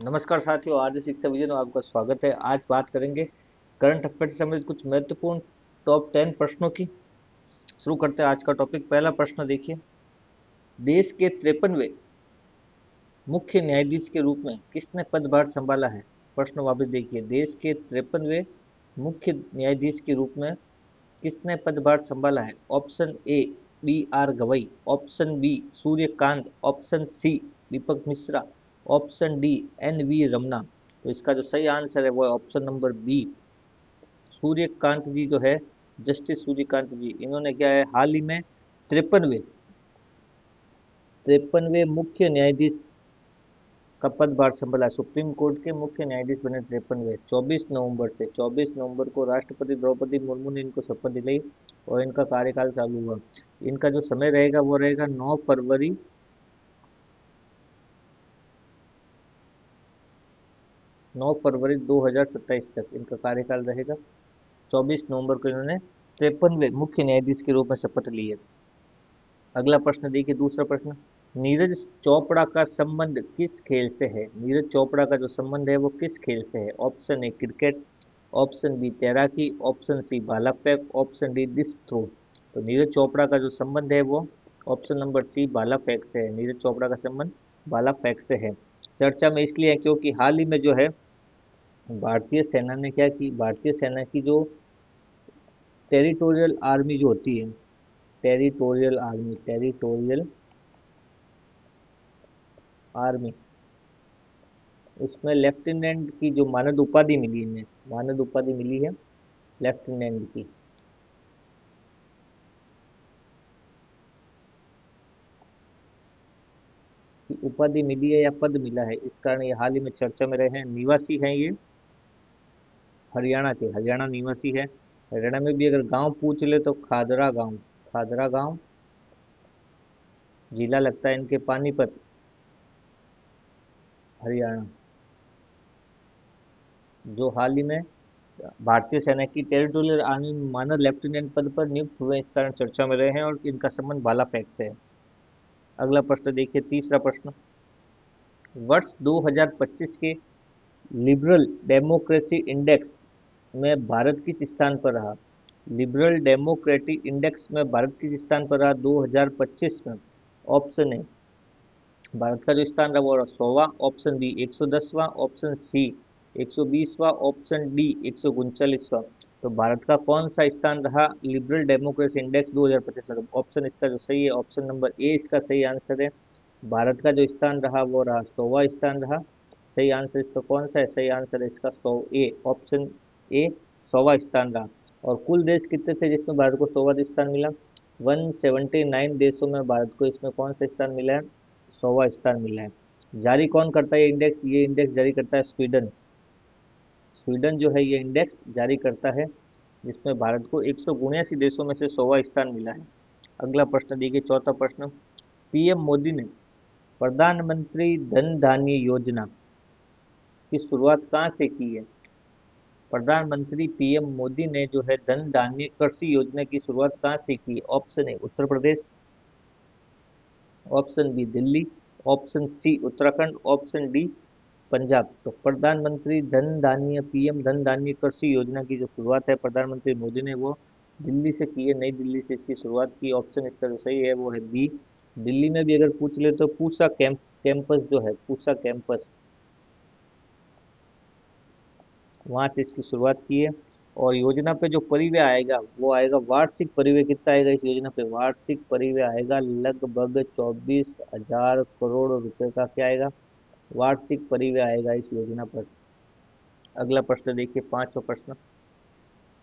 नमस्कार साथियों, आर्य शिक्षा विजन में आपका स्वागत है। आज बात करेंगे करंट अफेयर से संबंधित कुछ महत्वपूर्ण टॉप 10 प्रश्नों की। शुरू करते हैं आज का टॉपिक। पहला प्रश्न देखिए, देश के 53वें मुख्य न्यायाधीश के रूप में किसने पदभार संभाला है? प्रश्न वापस देखिए, देश के 53वें मुख्य न्यायाधीश के रूप में किसने पदभार संभाला है? Option A B R Gavai, option B Surya Kant, option C Deepak Mishra, option D N V Ramana. तो इसका जो सही आंसर है वो है option number B, Surya Kant ji जो है, जस्टिस सूर्यकांत जी। इन्होंने क्या है, हाल ही में 53वें मुख्य न्यायाधीश का पदभार संभाला। सुप्रीम कोर्ट के मुख्य न्यायाधीश बने 53वें। 24 नवंबर को राष्ट्रपति द्रौपदी मुर्मू ने इनको शपथ दिलाई और इनका कार्यकाल चालू हुआ। इनका जो समय रहेगा वो रहेगा 9 फरवरी 2027 तक इनका कार्यकाल रहेगा। 24 नवंबर को इन्होंने 53वें मुख्य न्यायाधीश के रूप में शपथ ली है। अगला प्रश्न देखिए, दूसरा प्रश्न, नीरज चोपड़ा का संबंध किस खेल से है? नीरज चोपड़ा का जो संबंध है वो किस खेल से है? Option A cricket, option B तैराकी, ऑप्शन सी भाला फेंक, ऑप्शन डी डिस्क थ्रो। तो नीरज चोपड़ा का जो संबंध है वो ऑप्शन नंबर सी भाला फेंक से है। नीरज चोपड़ा का संबंध भाला फेंक से है। चर्चा में इसलिए है क्योंकि हाल ही में जो है भारतीय सेना ने क्या की, भारतीय सेना की जो टेरिटोरियल आर्मी जो होती है, टेरिटोरियल आर्मी, उसमें लेफ्टिनेंट की जो मानद उपाधि मिली, इन्हें मानद उपाधि मिली है लेफ्टिनेंट की। उपाधि मिली है या पद मिला है, इस कारण ये हाल ही में चर्चा में रहे हैं। निवासी हैं ये हरियाणा के, हरियाणा निवासी है। हरियाणा में भी अगर गांव पूछ ले तो खादरा गांव जिला लगता है इनके पानीपत, हरियाणा, जो हाल ही में भारतीय सेना की टेरिटोरियल आर्मी में मानद लेफ्टिनेंट पद पर नियुक्त हुए, इस कारण चर्चा में रहे हैं और इनका संबंध भाला फेंक से है। अगला प्रश्न देखिए, तीसरा प्रश्न, वर्ष 2025 के लिबरल डेमोक्रेसी इंडेक्स में भारत किस स्थान पर रहा? लिबरल डेमोक्रेटिक इंडेक्स में भारत किस स्थान पर रहा 2025 में? ऑप्शन ए भारत का जो स्थान रहा वो रहा 100वां, ऑप्शन बी 110वां, ऑप्शन सी 120वां, ऑप्शन डी 139वां। तो भारत का कौन सा स्थान रहा लिबरल डेमोक्रेसी इंडेक्स 2025 में? तो ऑप्शन इसका जो सही है, ऑप्शन नंबर ए इसका सही आंसर है। भारत का जो स्थान रहा वो रहा 100वां स्थान रहा। सही आंसर इसका कौन सा है? सही आंसर है इसका 100 ए, ऑप्शन ए 100वां स्थान रहा। और कुल देश कितने थे जिसमें भारत को 100वां स्थान मिला? 179 देशों में भारत को इसमें कौन सा स्थान मिला है? 100वां स्थान मिला है। जारी कौन करता है ये इंडेक्स? ये इंडेक्स जारी करता है स्वीडन। स्वीडन जो है ये इंडेक्स जारी करता है, जिसमें भारत को 179 देशों में से 100वां स्थान मिला है। अगला प्रश्न देखिए, चौथा प्रश्न, पीएम मोदी ने प्रधानमंत्री धन धान्य योजना की शुरुआत कहाँ से की है? प्रधानमंत्री पीएम मोदी ने जो है धन धान्य कृषि योजना की शुरुआत कहाँ से की है? Option A Uttar Pradesh, option B Delhi, option C Uttarakhand, option D Punjab. तो प्रधानमंत्री धन धान्य, पीएम धन धान्य कृषि योजना की जो शुरुआत है प्रधानमंत्री मोदी ने वो दिल्ली से की है, नई दिल्ली से इसकी शुरुआत की। ऑप्शन इसका जो सही है वो है बी। दिल्ली में भी अगर पूछ ले तो पूसा कैंपस जो है, पूसा कैंपस, वहां से इसकी शुरुआत की है। और योजना पे जो परिव्यय आएगा वो आएगा, वार्षिक परिव्यय कितना आएगा इस योजना पे? वार्षिक परिव्यय आएगा लगभग 24,000 करोड़ रुपए का। क्या आएगा? वार्षिक परिव्यय आएगा इस योजना पर। अगला प्रश्न देखिए, पांचवा प्रश्न,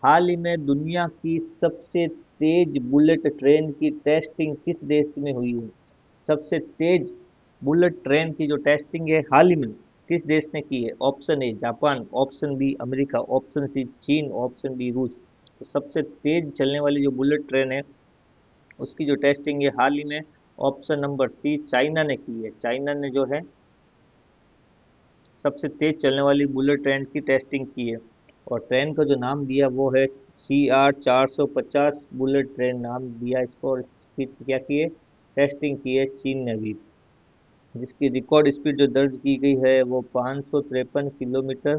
हाल ही में दुनिया की सबसे तेज बुलेट ट्रेन की टेस्टिंग किस देश में हुई है? सबसे तेज बुलेट ट्रेन की जो टेस्टिंग है हाल ही में किस देश ने की है? Option A Japan, option B America, option C चीन, ऑप्शन डी रूस। तो सबसे तेज चलने वाली जो बुलेट ट्रेन है उसकी जो टेस्टिंग है हाल ही में, ऑप्शन नंबर सी चाइना ने की है। चाइना ने जो है सबसे तेज चलने वाली बुलेट ट्रेन की टेस्टिंग की है। और ट्रेन का जो नाम दिया वो है CR 450 बुलेट ट्रेन नाम दिया इसको। और इसकी क्या की है? टेस्टिंग की है चीन ने भी। जिसकी रिकॉर्ड स्पीड जो दर्ज की गई है वो 553 किलोमीटर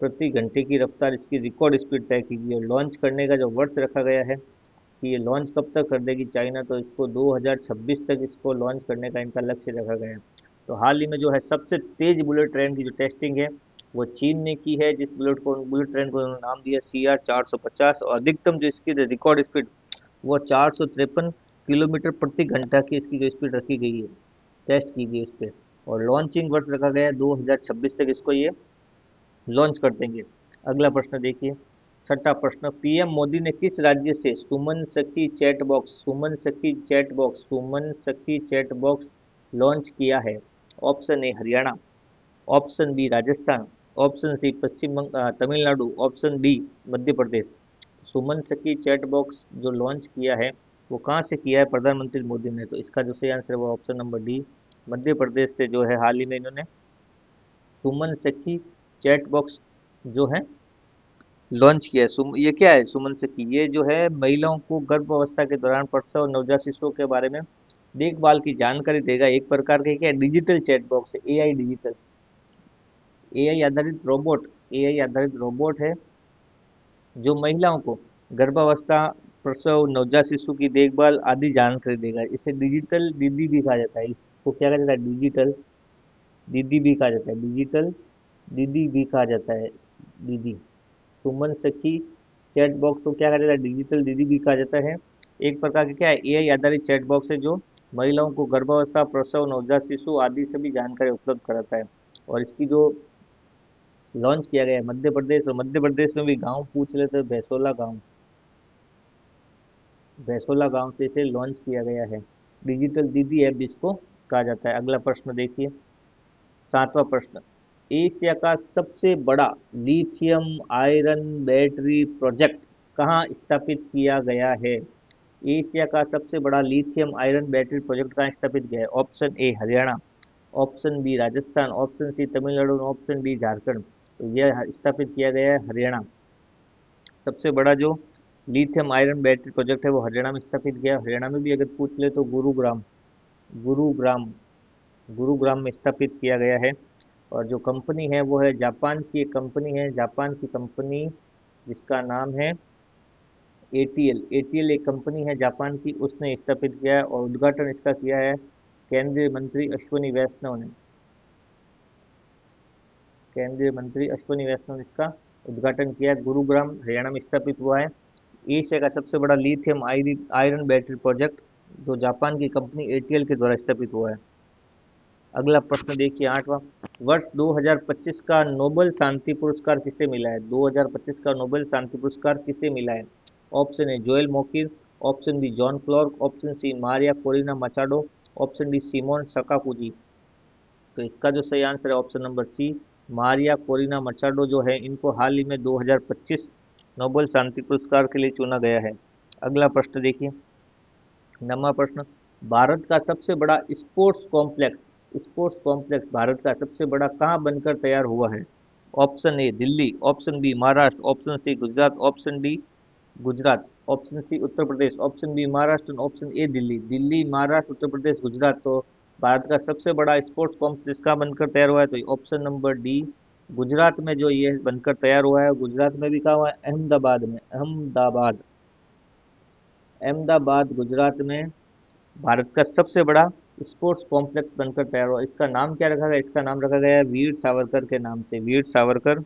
प्रति घंटे की रफ्तार इसकी रिकॉर्ड स्पीड तय की गई है। लॉन्च करने का जो वर्ष रखा गया है कि ये लॉन्च कब तक कर देगी चाइना, तो इसको 2026 तक इसको लॉन्च करने का इनका लक्ष्य रखा गया है। तो हाल ही में जो है सबसे तेज बुलेट ट्रेन की जो टेस्टिंग है वो चीन ने की है, जिस बुलेट ट्रेन को उन्होंने नाम दिया CR 450, और अधिकतम जो इसकी रिकॉर्ड स्पीड वो 453 किलोमीटर प्रति घंटा की इसकी जो स्पीड रखी गई है, टेस्ट की गई इस पर। और लॉन्चिंग वर्ष रखा गया है 2026 तक इसको ये लॉन्च कर देंगे। अगला प्रश्न देखिए, छठा प्रश्न, पीएम मोदी ने किस राज्य से सुमन सखी चैट बॉक्स लॉन्च किया है? Option A Haryana, option B Rajasthan, option C Tamil Nadu, option D Madhya Pradesh. Suman Sakhi chat box जो लॉन्च किया है वो कहाँ से किया है प्रधानमंत्री मोदी ने? तो इसका जो सही आंसर है वो ऑप्शन नंबर डी मध्य प्रदेश से जो है हाल ही में इन्होंने सुमन सखी चैट बॉक्स जो है लॉन्च किया है। ये क्या है सुमन सखी? ये जो है महिलाओं को गर्भ अवस्था के दौरान प्रसव और नवजात शिशुओं के बारे में देखभाल की जानकारी देगा। एक प्रकार के क्या डिजिटल चैट बॉक्स है, एआई डिजिटल, एआई आधारित रोबोट है जो महिलाओं को गर्भावस्था, प्रसव, नवजात शिशु की देखभाल आदि जानकारी देगा। इसे डिजिटल दीदी भी कहा जाता है। इसको क्या कहा जाता है? डिजिटल दीदी भी कहा जाता है, डिजिटल दीदी भी कहा जाता है, दीदी। सुमन सखी चैट बॉक्स को क्या कहा जाता है? डिजिटल दीदी भी कहा जाता है। एक प्रकार का क्या है एआई आधारित चैट बॉक्स है जो महिलाओं को गर्भावस्था, प्रसव, नवजात शिशु आदि सभी जानकारी उपलब्ध कराता है। और इसकी जो लॉन्च किया गया है मध्य प्रदेश, और मध्य प्रदेश में भी गांव पूछ लेते हैं, भैसोला गांव से इसे लॉन्च किया गया है। डिजिटल दीदी ऐप इसको कहा जाता है। अगला प्रश्न देखिए, सातवां प्रश्न, एशिया का सबसे बड़ा लिथियम आयरन बैटरी प्रोजेक्ट कहाँ स्थापित किया गया है? एशिया का सबसे बड़ा लिथियम आयरन बैटरी प्रोजेक्ट कहाँ स्थापित किया है? Option A Haryana, option B Rajasthan, option C Tamil Nadu, option D Jharkhand. तो यह स्थापित किया गया है हरियाणा। सबसे बड़ा जो लिथियम आयरन बैटरी प्रोजेक्ट है वो हरियाणा में स्थापित किया है। हरियाणा में भी अगर पूछ ले तो गुरुग्राम गुरुग्राम में स्थापित किया गया है। और जो कंपनी है वो है जापान की एक कंपनी है, जापान की कंपनी जिसका नाम है एटीएल एक कंपनी है जापान की, उसने स्थापित किया है। और उद्घाटन इसका किया है केंद्रीय मंत्री अश्वनी वैष्णव ने इसका उद्घाटन किया है। गुरुग्राम हरियाणा में स्थापित हुआ है एशिया का सबसे बड़ा लिथियम आयरन बैटरी प्रोजेक्ट, जो जापान की कंपनी एटीएल के द्वारा स्थापित हुआ है। अगला प्रश्न देखिए, आठवां, वर्ष 2025 का नोबेल शांति पुरस्कार किसे मिला है? 2025 का नोबेल शांति पुरस्कार किसे मिला है? Option A Joel Mokyr, option B John Clarke, option C Maria Corina Machado, option D Simon Sakaguchi. तो इसका जो सही आंसर है option number C Maria Corina Machado जो है, इनको हाल ही में 2025 नोबेल शांति पुरस्कार के लिए चुना गया है। अगला प्रश्न देखिए, नवा प्रश्न, भारत का सबसे बड़ा स्पोर्ट्स कॉम्प्लेक्स भारत का सबसे बड़ा कहाँ बनकर तैयार हुआ है? Option A Delhi, option B Maharashtra, option C Gujarat, option D Gujarat, option C Uttar Pradesh, option B Maharashtra, option A Delhi. Delhi, Maharashtra, Uttar Pradesh, Gujarat. तो भारत का सबसे बड़ा स्पोर्ट्स कॉम्प्लेक्स कहाँ बनकर तैयार हुआ है? तो ऑप्शन नंबर डी गुजरात में जो ये बनकर तैयार हुआ है। गुजरात में भी कहा हुआ है? अहमदाबाद गुजरात में भारत का सबसे बड़ा स्पोर्ट्स कॉम्प्लेक्स बनकर तैयार हुआ। इसका नाम क्या रखा गया? इसका नाम रखा गया है वीर सावरकर के नाम से, वीर सावरकर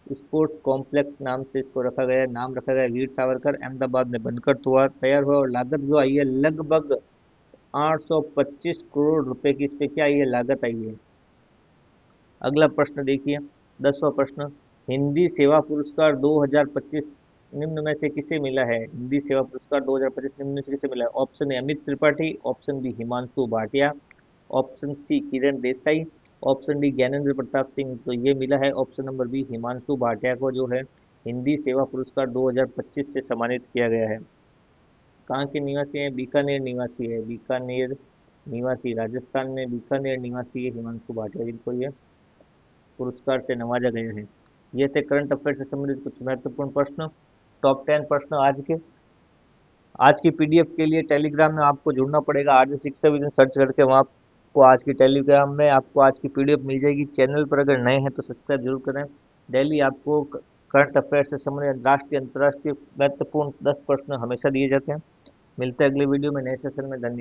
स्पोर्ट्स कॉम्प्लेक्स नाम से इसको रखा गया है। नाम रखा गया है वीर सावरकर। अहमदाबाद में बनकर तैयार हुआ, और लागत जो आई है लगभग 825 करोड़ रुपए की इस पे क्या आई है? लागत आई है। अगला प्रश्न देखिए, 10वां प्रश्न, हिंदी सेवा पुरस्कार 2025 निम्न में से किसे मिला है? हिंदी सेवा पुरस्कार 2025 निम्न में से किसे मिला है? Option A Amit Tripathi, option B Himanshu Bhatia, option C Kiran Desai, option D Gyanendra Pratap Singh. तो ये मिला है option number B Himanshu Bhatia को, जो है हिंदी सेवा पुरस्कार 2025 से सम्मानित किया गया है। कहाँ के निवासी हैं? बीकानेर निवासी है, बीकानेर निवासी, राजस्थान में बीकानेर निवासी है हिमांशु भाटिया, जिनको ये पुरस्कार से नवाजा गया है। ये थे करंट अफेयर से संबंधित कुछ महत्वपूर्ण प्रश्न, टॉप 10 प्रश्न आज के। आज की पीडीएफ के लिए टेलीग्राम में आपको जुड़ना पड़ेगा, आर्य शिक्षा विजन सर्च करके वहाँ आपको आज की टेलीग्राम में आपको आज की पीडीएफ मिल जाएगी। चैनल पर अगर नए हैं तो सब्सक्राइब जरूर करें। डेली आपको करंट अफेयर से संबंधित राष्ट्रीय अंतर्राष्ट्रीय महत्वपूर्ण 10 प्रश्न हमेशा दिए जाते हैं। मिलते हैं अगले वीडियो में नए सेशन में। धन्यवाद।